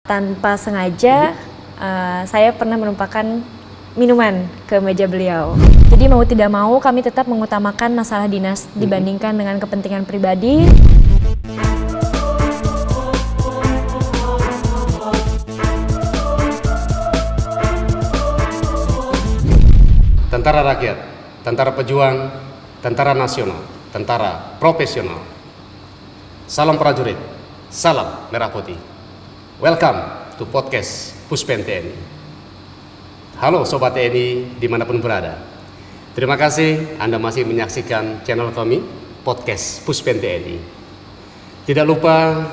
Tanpa sengaja, saya pernah menumpahkan minuman ke meja beliau. Jadi mau tidak mau kami tetap mengutamakan masalah dinas dibandingkan dengan kepentingan pribadi. Tentara rakyat, tentara pejuang, tentara nasional, tentara profesional. Salam prajurit, salam merah putih. Welcome to podcast Puspen TNI. Halo Sobat TNI dimanapun berada. Terima kasih Anda masih menyaksikan channel kami, podcast Puspen TNI. Tidak lupa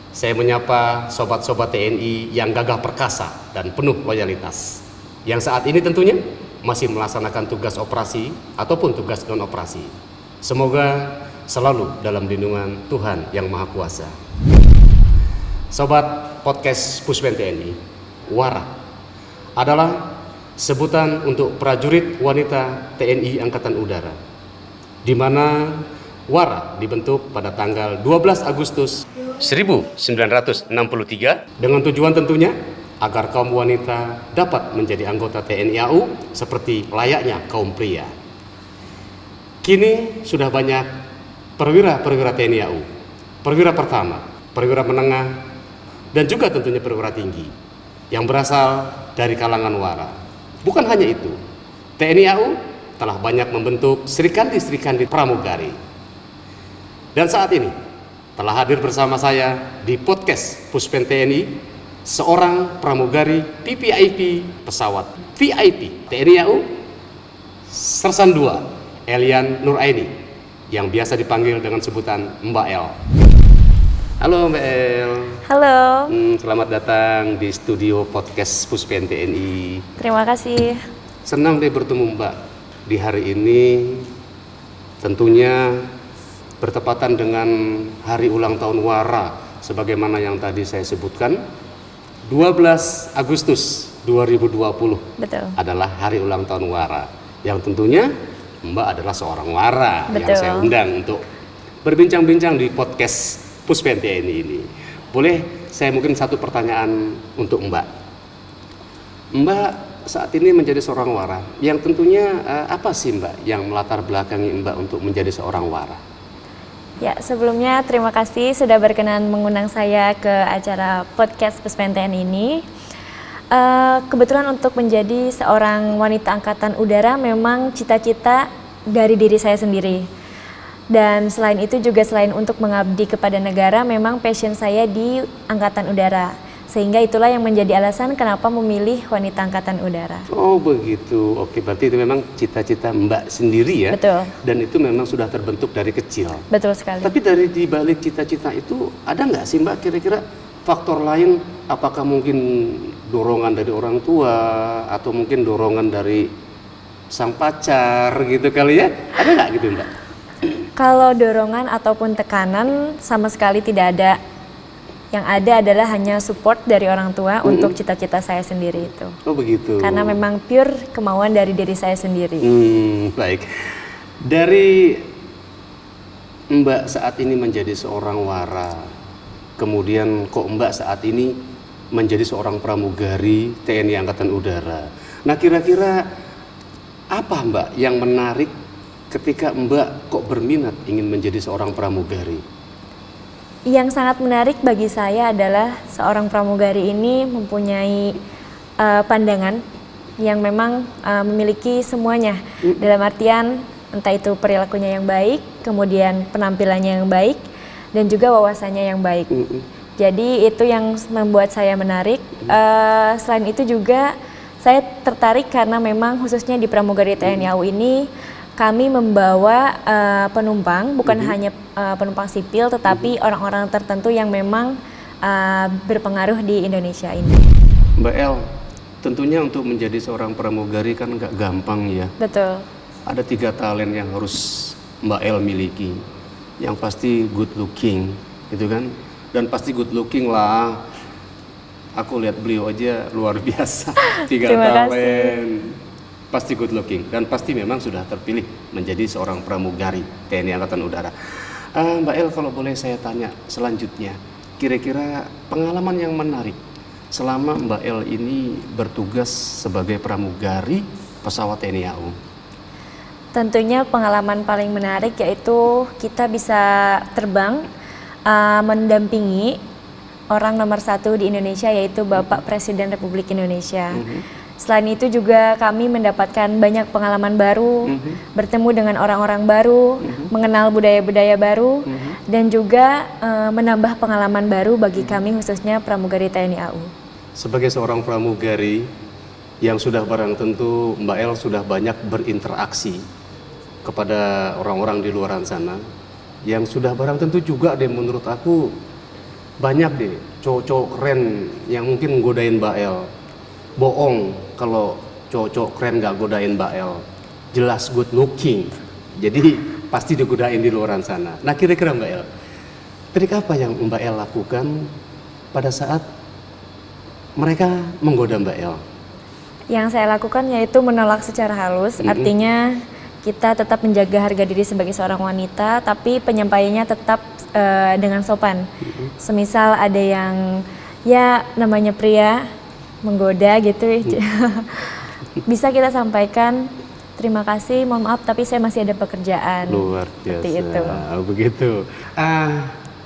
saya menyapa sobat-sobat TNI yang gagah perkasa dan penuh loyalitas, yang saat ini tentunya masih melaksanakan tugas operasi ataupun tugas non-operasi. Semoga selalu dalam lindungan Tuhan Yang Maha Kuasa. Sobat podcast Puspen TNI, WARA adalah sebutan untuk prajurit wanita TNI Angkatan Udara, di mana WARA dibentuk pada tanggal 12 Agustus 1963 dengan tujuan tentunya agar kaum wanita dapat menjadi anggota TNI AU seperti layaknya kaum pria. Kini sudah banyak perwira-perwira TNI AU, perwira pertama, perwira menengah, dan juga tentunya perwira tinggi yang berasal dari kalangan WARA. Bukan hanya itu, TNI AU telah banyak membentuk serikandi-serikandi pramugari. Dan saat ini telah hadir bersama saya di podcast Puspen TNI seorang pramugari PPIP pesawat VIP TNI AU Sersan II Elian Nuraini yang biasa dipanggil dengan sebutan Mbak El. Halo Mbak El. Halo. Selamat datang di studio podcast Puspen TNI. Terima kasih. Senang deh bertemu Mbak di hari ini, tentunya bertepatan dengan hari ulang tahun WARA sebagaimana yang tadi saya sebutkan. 12 Agustus 2020 Betul. adalah hari ulang tahun WARA, yang tentunya Mbak adalah seorang WARA. Betul. Yang saya undang untuk berbincang-bincang di podcast Puspen TNI ini. Boleh saya mungkin satu pertanyaan untuk Mbak. Mbak saat ini menjadi seorang WARA, yang tentunya apa sih Mbak yang melatar belakangi Mbak untuk menjadi seorang WARA? Ya, sebelumnya terima kasih sudah berkenan mengundang saya ke acara podcast Puspen TNI ini. Kebetulan untuk menjadi seorang wanita angkatan udara memang cita-cita dari diri saya sendiri. Dan selain itu juga selain untuk mengabdi kepada negara, memang passion saya di angkatan udara. Sehingga itulah yang menjadi alasan kenapa memilih wanita angkatan udara. Oh begitu, oke, berarti itu memang cita-cita Mbak sendiri ya? Betul. Dan itu memang sudah terbentuk dari kecil. Betul sekali. Tapi dari di balik cita-cita itu ada nggak sih Mbak kira-kira faktor lain? Apakah mungkin dorongan dari orang tua atau mungkin dorongan dari sang pacar gitu kali ya? Ada nggak gitu Mbak? Kalau dorongan ataupun tekanan sama sekali tidak ada. Yang ada adalah hanya support dari orang tua untuk cita-cita saya sendiri itu. Oh begitu. Karena memang pure kemauan dari diri saya sendiri. Baik. Dari Mbak saat ini menjadi seorang WARA, kemudian kok Mbak saat ini menjadi seorang pramugari TNI Angkatan Udara. Nah kira-kira apa Mbak yang menarik ketika Mbak kok berminat ingin menjadi seorang pramugari? Yang sangat menarik bagi saya adalah seorang pramugari ini mempunyai pandangan yang memang memiliki semuanya. Dalam artian entah itu perilakunya yang baik, kemudian penampilannya yang baik, dan juga wawasannya yang baik. Jadi itu yang membuat saya menarik. Selain itu juga saya tertarik karena memang khususnya di pramugari TNI AU ini kami membawa penumpang, bukan hanya penumpang sipil, tetapi orang-orang tertentu yang memang berpengaruh di Indonesia ini. Mbak El, tentunya untuk menjadi seorang pramugari kan nggak gampang ya. Betul. Ada 3 talent yang harus Mbak El miliki. Yang pasti good looking, gitu kan? Dan pasti good looking lah. Aku lihat beliau aja luar biasa. 3 talent. Pasti good looking dan pasti memang sudah terpilih menjadi seorang pramugari TNI Angkatan Udara. Mbak El, kalau boleh saya tanya selanjutnya, kira-kira pengalaman yang menarik selama Mbak El ini bertugas sebagai pramugari pesawat TNI AU? Tentunya pengalaman paling menarik yaitu kita bisa terbang mendampingi orang nomor 1 di Indonesia, yaitu Bapak Presiden Republik Indonesia. Selain itu juga kami mendapatkan banyak pengalaman baru, bertemu dengan orang-orang baru, mengenal budaya-budaya baru, dan juga menambah pengalaman baru bagi kami khususnya pramugari TNI AU. Sebagai seorang pramugari yang sudah barang tentu Mbak El sudah banyak berinteraksi kepada orang-orang di luar sana, yang sudah barang tentu juga deh menurut aku banyak deh cowok-cowok keren yang mungkin godain Mbak El. Bohong kalau cowok-cowok keren gak godain Mbak El, jelas good looking, jadi pasti digodain di luar sana. Nah kira-kira Mbak El, trik apa yang Mbak El lakukan pada saat mereka menggoda Mbak El? Yang saya lakukan yaitu menolak secara halus, artinya kita tetap menjaga harga diri sebagai seorang wanita, tapi penyampaiannya tetap dengan sopan. Semisal ada yang ya namanya pria menggoda gitu, bisa kita sampaikan terima kasih, mohon maaf tapi saya masih ada pekerjaan. Luar biasa. Seperti itu. Begitu.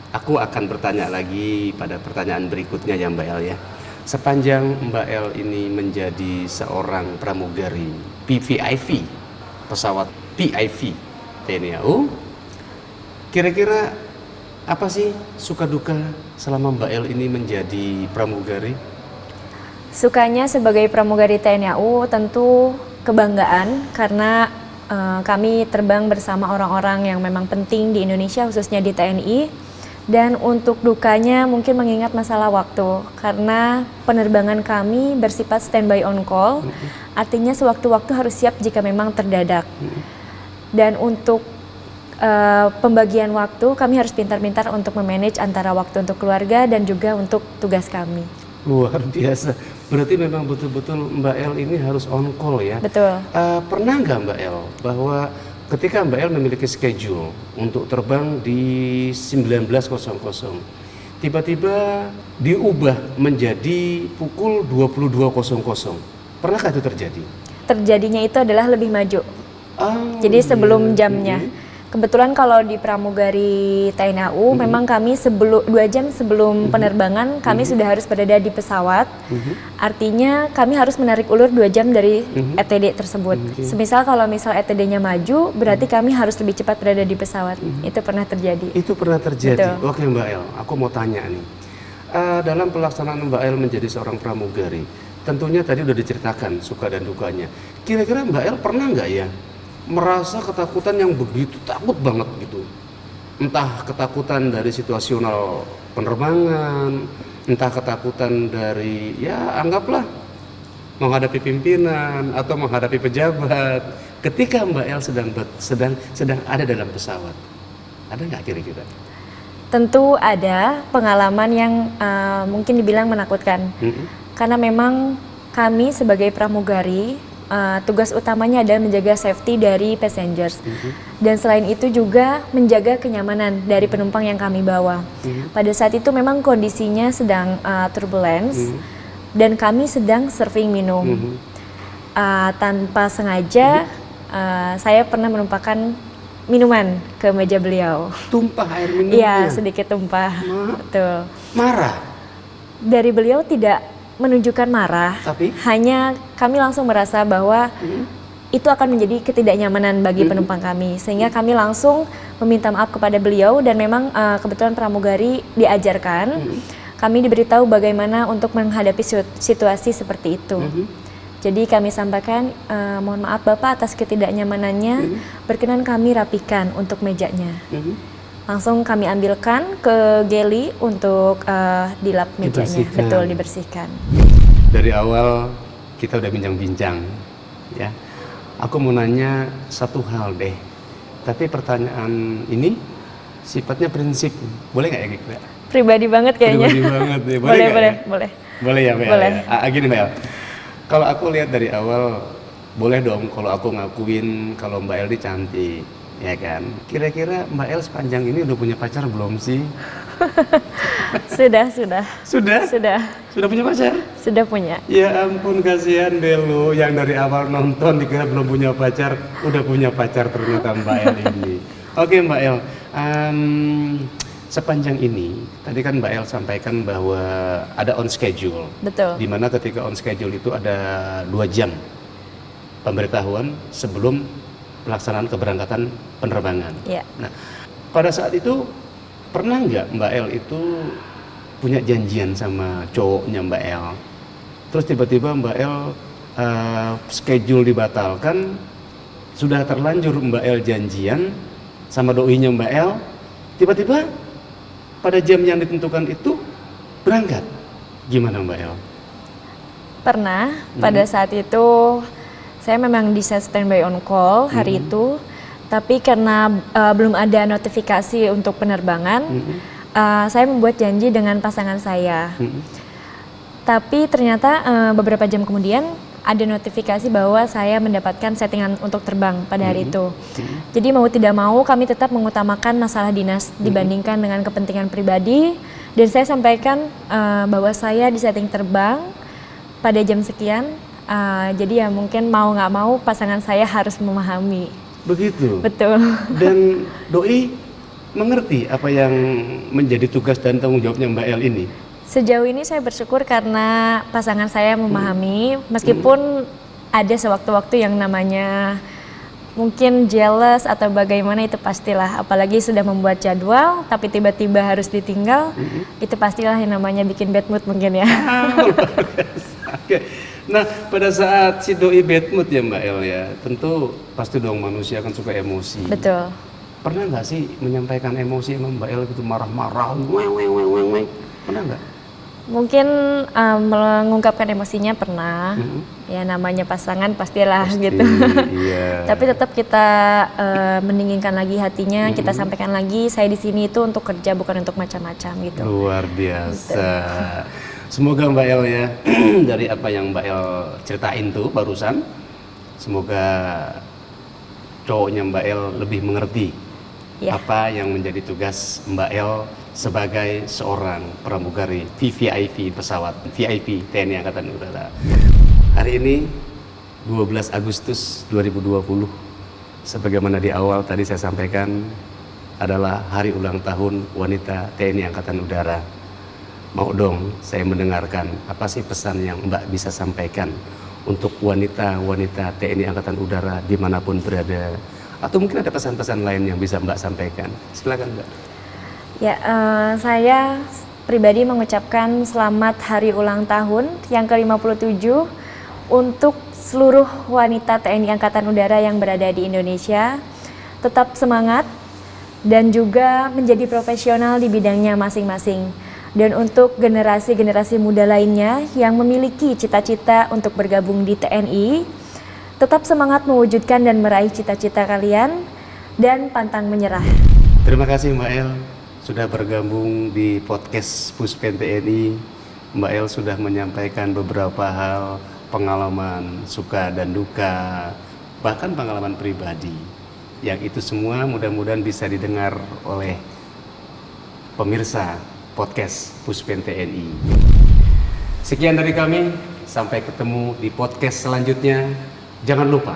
Aku akan bertanya lagi pada pertanyaan berikutnya ya Mbak El ya. Sepanjang Mbak El ini menjadi seorang pramugari PVIV, pesawat PIV TNI AU, kira-kira apa sih suka duka selama Mbak El ini menjadi pramugari? Sukanya sebagai pramugari TNI AU tentu kebanggaan karena kami terbang bersama orang-orang yang memang penting di Indonesia khususnya di TNI. Dan untuk dukanya mungkin mengingat masalah waktu karena penerbangan kami bersifat standby on call, artinya sewaktu-waktu harus siap jika memang terdadak. Dan untuk pembagian waktu kami harus pintar-pintar untuk memanage antara waktu untuk keluarga dan juga untuk tugas kami. Luar biasa. Berarti memang betul-betul Mbak El ini harus on call ya? Betul. Pernah nggak Mbak El bahwa ketika Mbak El memiliki schedule untuk terbang di 19.00, tiba-tiba diubah menjadi pukul 22.00? Pernahkah itu terjadi? Terjadinya itu adalah lebih maju. Jadi sebelum jamnya. Kebetulan kalau di pramugari TNI AU memang kami 2 jam sebelum penerbangan kami sudah harus berada di pesawat. Artinya kami harus menarik ulur 2 jam dari ETD tersebut. Semisal kalau misal ETD-nya maju, berarti kami harus lebih cepat berada di pesawat. Itu pernah terjadi. Itu pernah terjadi. Betul. Oke Mbak El, aku mau tanya nih. Dalam pelaksanaan Mbak El menjadi seorang pramugari, tentunya tadi udah diceritakan suka dan dukanya. Kira-kira Mbak El pernah nggak ya merasa ketakutan yang begitu takut banget gitu? Entah ketakutan dari situasional penerbangan, entah ketakutan dari ya anggaplah menghadapi pimpinan atau menghadapi pejabat. Ketika Mbak El sedang ada dalam pesawat, ada nggak kira-kira? Tentu ada pengalaman yang mungkin dibilang menakutkan. Karena memang kami sebagai pramugari tugas utamanya adalah menjaga safety dari passengers dan selain itu juga menjaga kenyamanan dari penumpang yang kami bawa. Pada saat itu memang kondisinya sedang turbulence dan kami sedang serving minum. Tanpa sengaja saya pernah menumpahkan minuman ke meja beliau. Tumpah air minumnya? Iya, sedikit tumpah. Betul. Marah? Dari beliau tidak menunjukkan marah, tapi hanya kami langsung merasa bahwa itu akan menjadi ketidaknyamanan bagi penumpang kami, sehingga kami langsung meminta maaf kepada beliau dan memang kebetulan pramugari diajarkan, kami diberitahu bagaimana untuk menghadapi situasi seperti itu. Jadi kami sampaikan, mohon maaf Bapak atas ketidaknyamanannya, berkenan kami rapikan untuk mejanya. Langsung kami ambilkan ke galley untuk dilap mejanya, betul dibersihkan. Dari awal kita udah bincang-bincang, ya. Aku mau nanya satu hal deh, tapi pertanyaan ini sifatnya prinsip, boleh nggak ya Gik? Pribadi banget kayaknya. Pribadi banget ya, boleh, boleh. Boleh Ya, Mel. boleh. Ya? Gini Mel, kalau aku lihat dari awal, boleh dong kalau aku ngakuin kalau Mbak Eldi cantik. ya kan? Kira-kira Mbak El sepanjang ini udah punya pacar belum sih? Sudah. Sudah punya pacar? Sudah punya. Ya ampun, kasihan deh lu yang dari awal nonton dikira belum punya pacar, udah punya pacar ternyata Mbak El ini. Oke Mbak El, sepanjang ini tadi kan Mbak El sampaikan bahwa ada on schedule. Betul. Dimana ketika on schedule itu ada 2 jam pemberitahuan sebelum pelaksanaan keberangkatan penerbangan. Ya. Nah, pada saat itu pernah nggak Mbak El itu punya janjian sama cowoknya Mbak El, terus tiba-tiba Mbak El schedule dibatalkan, sudah terlanjur Mbak El janjian sama doinya Mbak El, tiba-tiba pada jam yang ditentukan itu berangkat, gimana Mbak El? Pernah, pada saat itu saya memang di set standby on call hari itu, tapi karena belum ada notifikasi untuk penerbangan, saya membuat janji dengan pasangan saya. Tapi ternyata beberapa jam kemudian ada notifikasi bahwa saya mendapatkan settingan untuk terbang pada hari itu. Jadi mau tidak mau kami tetap mengutamakan masalah dinas dibandingkan dengan kepentingan pribadi. Dan saya sampaikan bahwa saya disetting terbang pada jam sekian. Jadi ya mungkin mau nggak mau pasangan saya harus memahami. Begitu? Betul. Dan doi mengerti apa yang menjadi tugas dan tanggung jawabnya Mbak El ini? Sejauh ini saya bersyukur karena pasangan saya memahami, meskipun ada sewaktu-waktu yang namanya mungkin jealous atau bagaimana, itu pastilah. Apalagi sudah membuat jadwal tapi tiba-tiba harus ditinggal, itu pastilah yang namanya bikin bad mood mungkin ya. Oke. Nah, pada saat si doi bad mood ya Mbak El ya, tentu pasti dong manusia kan suka emosi. Betul. Pernah nggak sih menyampaikan emosi sama Mbak El gitu, marah-marah, weng, pernah nggak? Mungkin mengungkapkan emosinya pernah, ya namanya pasangan pastilah gitu. Iya. Tapi tetap kita mendinginkan lagi hatinya, kita sampaikan lagi saya di sini itu untuk kerja bukan untuk macam-macam gitu. Luar biasa. Gitu. Semoga Mbak El ya dari apa yang Mbak El ceritain tuh barusan, semoga cowoknya Mbak El lebih mengerti apa yang menjadi tugas Mbak El sebagai seorang pramugari VVIP pesawat VIP TNI Angkatan Udara. Hari ini 12 Agustus 2020, sebagaimana di awal tadi saya sampaikan, adalah hari ulang tahun wanita TNI Angkatan Udara. Mau dong saya mendengarkan apa sih pesan yang Mbak bisa sampaikan untuk wanita-wanita TNI Angkatan Udara dimanapun berada, atau mungkin ada pesan-pesan lain yang bisa Mbak sampaikan. Silakan Mbak. Ya, saya pribadi mengucapkan selamat hari ulang tahun yang ke-57 untuk seluruh wanita TNI Angkatan Udara yang berada di Indonesia. Tetap semangat dan juga menjadi profesional di bidangnya masing-masing. Dan untuk generasi-generasi muda lainnya yang memiliki cita-cita untuk bergabung di TNI, tetap semangat mewujudkan dan meraih cita-cita kalian dan pantang menyerah. Terima kasih Mbak El sudah bergabung di podcast Puspen TNI. Mbak El sudah menyampaikan beberapa hal, pengalaman suka dan duka, bahkan pengalaman pribadi. Yang itu semua mudah-mudahan bisa didengar oleh pemirsa podcast Puspen TNI. Sekian dari kami, sampai ketemu di podcast selanjutnya. Jangan lupa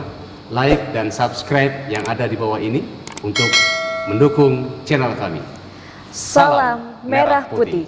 like dan subscribe yang ada di bawah ini untuk mendukung channel kami. Salam Merah Putih.